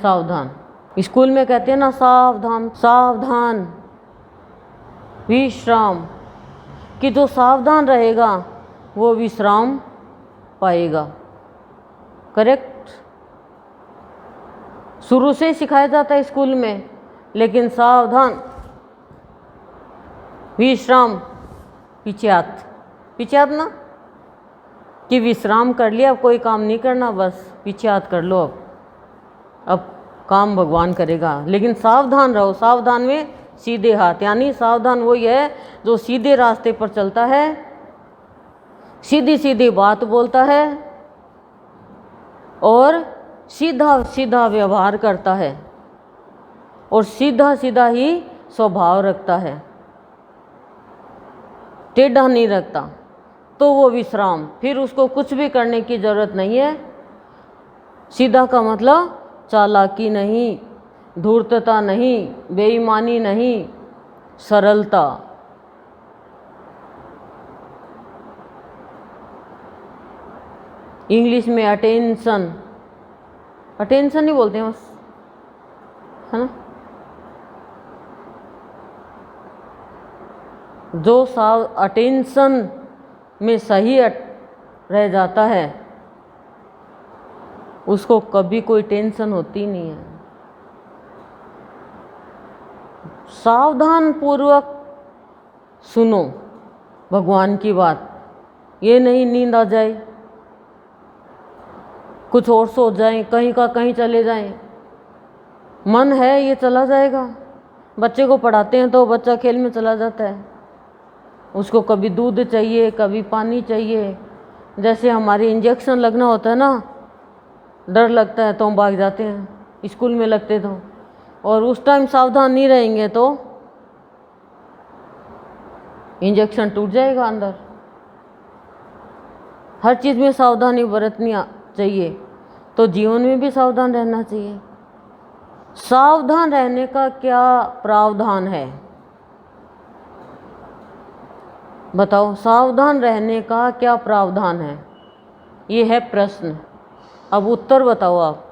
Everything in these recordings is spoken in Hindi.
सावधान। स्कूल में कहते हैं ना, सावधान सावधान विश्राम, कि जो सावधान रहेगा वो विश्राम पाएगा। करेक्ट। शुरू से ही सिखाया जाता है स्कूल में, लेकिन सावधान विश्राम पीछे हाथ ना, कि विश्राम कर लिया, अब कोई काम नहीं करना, बस पीछे हाथ कर लो, अब काम भगवान करेगा। लेकिन सावधान रहो, सावधान में सीधे हाथ, यानी सावधान वही है जो सीधे रास्ते पर चलता है, सीधी सीधी बात बोलता है और सीधा सीधा व्यवहार करता है और सीधा सीधा ही स्वभाव रखता है, टेढ़ा नहीं रखता। तो वो विश्राम, फिर उसको कुछ भी करने की ज़रूरत नहीं है। सीधा का मतलब चालाकी नहीं, धूर्तता नहीं, बेईमानी नहीं, सरलता। इंग्लिश में अटेंशन ही बोलते हैं बस, है ना। जो अटेंशन में सही रह जाता है उसको कभी कोई टेंशन होती नहीं है। सावधान पूर्वक सुनो भगवान की बात, ये नहीं नींद आ जाए, कुछ और सोच जाएं, कहीं का कहीं चले जाएं, मन है ये चला जाएगा। बच्चे को पढ़ाते हैं तो बच्चा खेल में चला जाता है, उसको कभी दूध चाहिए, कभी पानी चाहिए। जैसे हमारी इंजेक्शन लगना होता है ना, डर लगता है तो हम भाग जाते हैं स्कूल में लगते तो, और उस टाइम सावधान नहीं रहेंगे तो इंजेक्शन टूट जाएगा अंदर। हर चीज़ में सावधानी बरतनी चाहिए, तो जीवन में भी सावधान रहना चाहिए। सावधान रहने का क्या प्रावधान है बताओ, सावधान रहने का क्या प्रावधान है, ये है प्रश्न। अब उत्तर बताओ आप।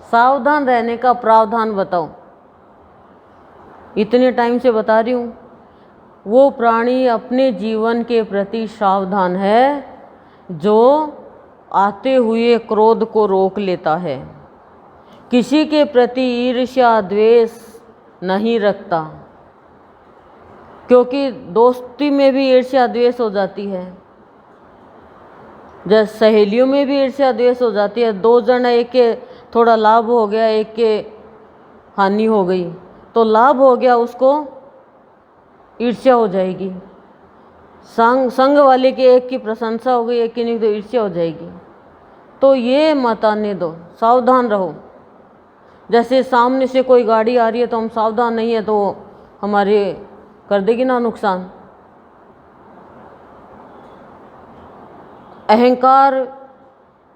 सावधान रहने का प्रावधान बताओ। इतने टाइम से बता रही हूँ, वो प्राणी अपने जीवन के प्रति सावधान है जो आते हुए क्रोध को रोक लेता है, किसी के प्रति ईर्ष्या द्वेष नहीं रखता, क्योंकि दोस्ती में भी ईर्ष्या द्वेष हो जाती है, जैसे सहेलियों में भी ईर्ष्या द्वेष हो जाती है। दो जन, एक के थोड़ा लाभ हो गया, एक के हानि हो गई, तो लाभ हो गया उसको ईर्ष्या हो जाएगी, संग वाले के एक की प्रशंसा हो गई, एक की नहीं, तो ईर्ष्या हो जाएगी। तो ये मत आने दो, सावधान रहो। जैसे सामने से कोई गाड़ी आ रही है तो हम सावधान नहीं है तो हमारे कर देगी ना नुकसान। अहंकार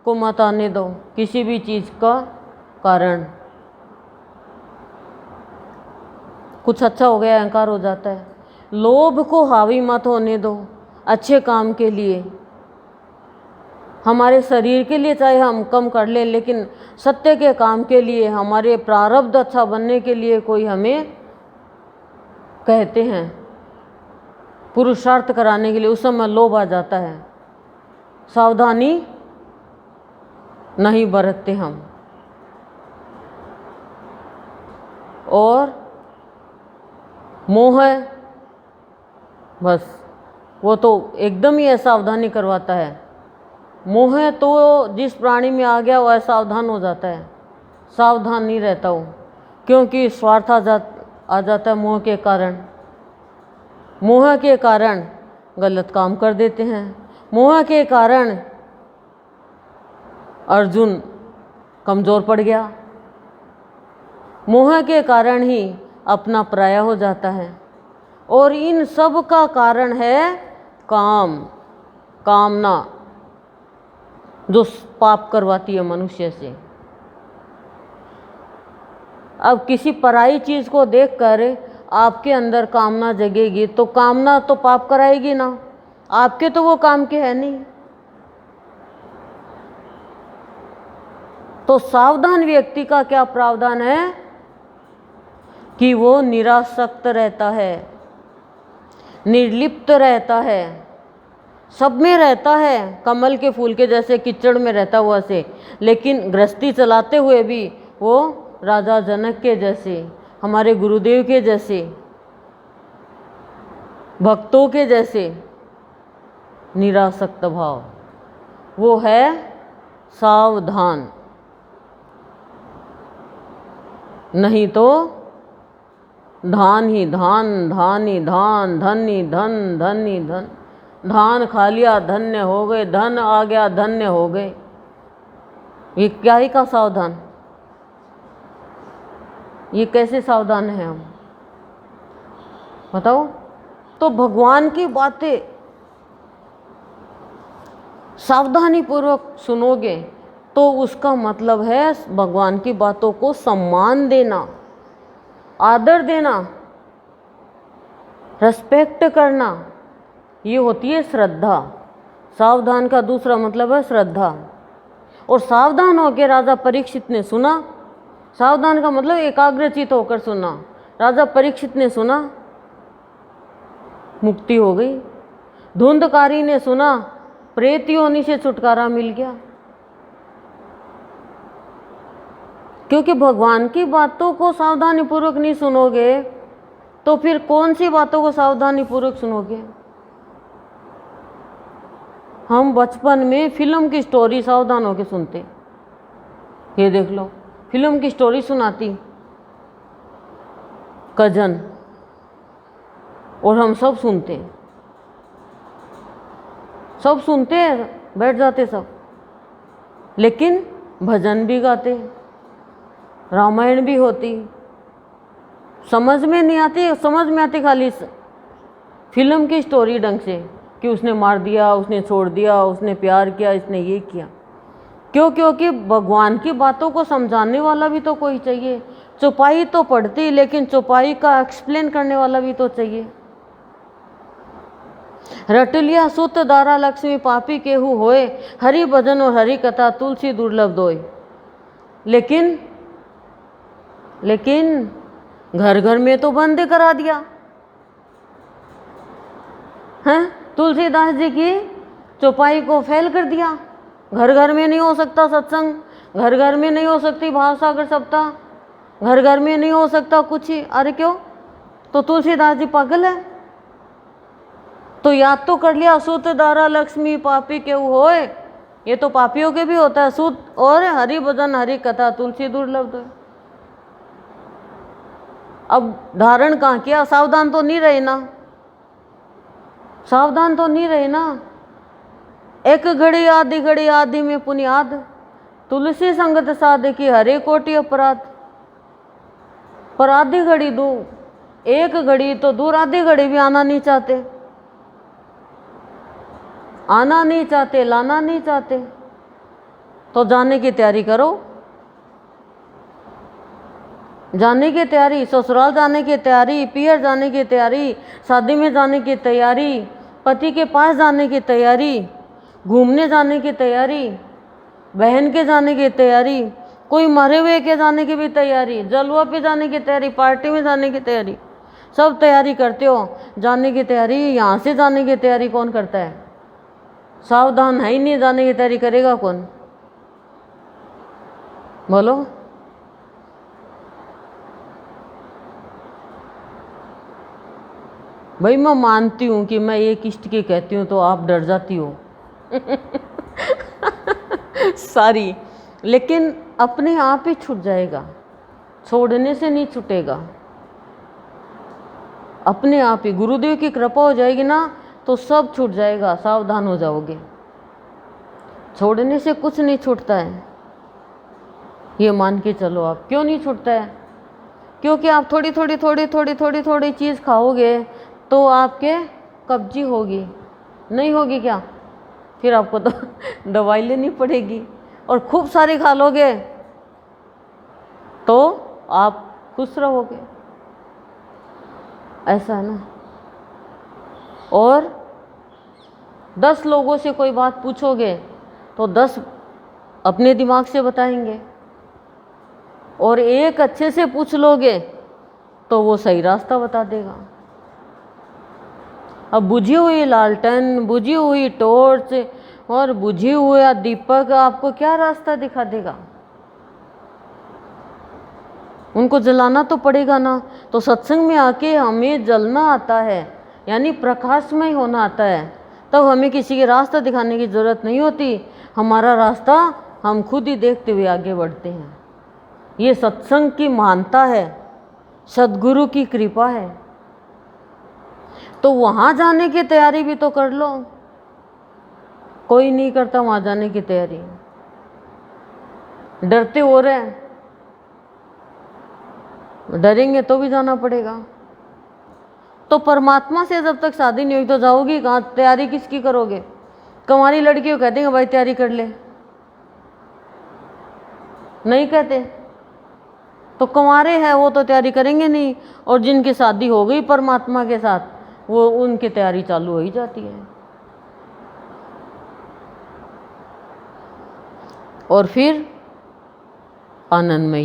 को मत आने दो किसी भी चीज़ का कारण। कुछ अच्छा हो गया अहंकार हो जाता है। लोभ को हावी मत होने दो अच्छे काम के लिए, हमारे शरीर के लिए चाहे हम कम कर लें, लेकिन सत्य के काम के लिए, हमारे प्रारब्ध अच्छा बनने के लिए कोई हमें कहते हैं पुरुषार्थ कराने के लिए, उस समय लोभ आ जाता है, सावधानी नहीं बरतते हम। और मोह है, बस वो तो एकदम ही असावधानी करवाता है। मोह है तो जिस प्राणी में आ गया वो असावधान हो जाता है, सावधान नहीं रहता वो, क्योंकि स्वार्थ आ जाता है मोह के कारण। मोह के कारण गलत काम कर देते हैं। मोह के कारण अर्जुन कमज़ोर पड़ गया, मोह के कारण ही अपना पराया हो जाता है। और इन सब का कारण है कामना, जो पाप करवाती है मनुष्य से। अब किसी पराई चीज़ को देखकर आपके अंदर कामना जगेगी तो कामना तो पाप कराएगी ना, आपके तो वो काम के है नहीं। तो सावधान व्यक्ति का क्या प्रावधान है कि वो निरासक्त रहता है, निर्लिप्त रहता है, सब में रहता है, कमल के फूल के जैसे कीचड़ में रहता हुआ से, लेकिन गृहस्थी चलाते हुए भी वो राजा जनक के जैसे, हमारे गुरुदेव के जैसे, भक्तों के जैसे निरासक्त भाव, वो है सावधान। नहीं तो धान ही धान, धान ही धान, धन ही धन, धन ही धन, धान खा लिया धन्य हो गए, धन आ गया धन्य हो गए। ये क्या ही का सावधान, ये कैसे सावधान है हम, बताओ। तो भगवान की बातें सावधानी पूर्वक सुनोगे तो उसका मतलब है भगवान की बातों को सम्मान देना, आदर देना, रेस्पेक्ट करना, ये होती है श्रद्धा। सावधान का दूसरा मतलब है श्रद्धा। और सावधान होकर राजा परीक्षित ने सुना, सावधान का मतलब एकाग्रचित होकर सुना। राजा परीक्षित ने सुना, मुक्ति हो गई। धुंधकारी ने सुना, प्रेत योनि से छुटकारा मिल गया। क्योंकि भगवान की बातों को सावधानी पूर्वक नहीं सुनोगे तो फिर कौन सी बातों को सावधानी पूर्वक सुनोगे। हम बचपन में फिल्म की स्टोरी सावधान होकर सुनते, ये देख लो फिल्म की स्टोरी सुनाती कजन, और हम सब सुनते, सब सुनते बैठ जाते सब, लेकिन भजन भी गाते, रामायण भी होती, समझ में नहीं आती, समझ में आती खाली फिल्म की स्टोरी ढंग से कि उसने मार दिया, उसने छोड़ दिया, उसने प्यार किया, इसने ये किया। क्यों? क्योंकि भगवान की बातों को समझाने वाला भी तो कोई चाहिए। चौपाई तो पढ़ती, लेकिन चौपाई का एक्सप्लेन करने वाला भी तो चाहिए। रट लिया सुत दारा लक्ष्मी पापी केहू होए, हरि भजन और हरि कथा तुलसी दुर्लभ दोय। लेकिन घर घर में तो बंद करा दिया हैं, तुलसीदास जी की चौपाई को फेल कर दिया। घर घर में नहीं हो सकता सत्संग, घर घर में नहीं हो सकती भाव सागर सप्ताह, घर घर में नहीं हो सकता कुछ ही। अरे क्यों? तो तुलसीदास जी पागल है। तो याद तो कर लिया, सुत दारा लक्ष्मी पापी केहू होए, ये तो पापियों के भी होता है, सुत और हरि भजन हरि कथा तुलसी दुर्लभ दोय। अब धारण कहाँ किया? सावधान तो नहीं रहे ना, सावधान तो नहीं रहे ना। एक घड़ी आदि में पुनियाद, तुलसी संगत साधे की हरे कोटि अपराध। पर आधी घड़ी दूर, एक घड़ी तो दूर, आधी घड़ी भी आना नहीं चाहते, आना नहीं चाहते, लाना नहीं चाहते। तो जाने की तैयारी करो, जाने की तैयारी, ससुराल जाने की तैयारी, पियर जाने की तैयारी, शादी में जाने की तैयारी, पति के पास जाने की तैयारी, घूमने जाने की तैयारी, बहन के जाने की तैयारी, कोई मरे हुए के जाने की भी तैयारी, जलवा पे जाने की तैयारी, पार्टी में जाने की तैयारी, सब तैयारी करते हो। जाने की तैयारी, यहाँ से जाने की तैयारी कौन करता है? सावधान है ही नहीं, जाने की तैयारी करेगा कौन? बोलो। भाई मैं मानती हूँ कि मैं एक इष्ट की कहती हूँ तो आप डर जाती हो सारी, लेकिन अपने आप ही छूट जाएगा, छोड़ने से नहीं छूटेगा, अपने आप ही गुरुदेव की कृपा हो जाएगी ना तो सब छूट जाएगा, सावधान हो जाओगे। छोड़ने से कुछ नहीं छूटता है, ये मान के चलो आप। क्यों नहीं छूटता है? क्योंकि आप थोड़ी चीज़ खाओगे तो आपके कब्जी होगी, नहीं होगी क्या? फिर आपको तो दवाई लेनी पड़ेगी। और खूब सारी खा लोगे तो आप खुश रहोगे, ऐसा है ना। और 10 लोगों से कोई बात पूछोगे तो 10 अपने दिमाग से बताएंगे, और एक अच्छे से पूछ लोगे तो वो सही रास्ता बता देगा। अब बुझी हुई लालटेन, बुझी हुई टॉर्च और बुझी हुआ दीपक आपको क्या रास्ता दिखा देगा? उनको जलाना तो पड़ेगा ना। तो सत्संग में आके हमें जलना आता है, यानी प्रकाशमय होना आता है, तब हमें किसी के रास्ता दिखाने की ज़रूरत नहीं होती। हमारा रास्ता हम खुद ही देखते हुए आगे बढ़ते हैं। ये सत्संग की महानता है, सद्गुरु की कृपा है। तो वहाँ जाने की तैयारी भी तो कर लो। कोई नहीं करता वहाँ जाने की तैयारी, डरते हो रहे हैं। डरेंगे तो भी जाना पड़ेगा। तो परमात्मा से जब तक शादी नहीं हुई तो जाओगी कहाँ? तैयारी किसकी करोगे? कुंवारी लड़की को कहते हैं भाई तैयारी कर ले, नहीं कहते। तो कुंवारे हैं वो तो तैयारी करेंगे नहीं, और जिनकी शादी हो गई परमात्मा के साथ वो उनकी तैयारी चालू हो ही जाती है। और फिर आनंदमय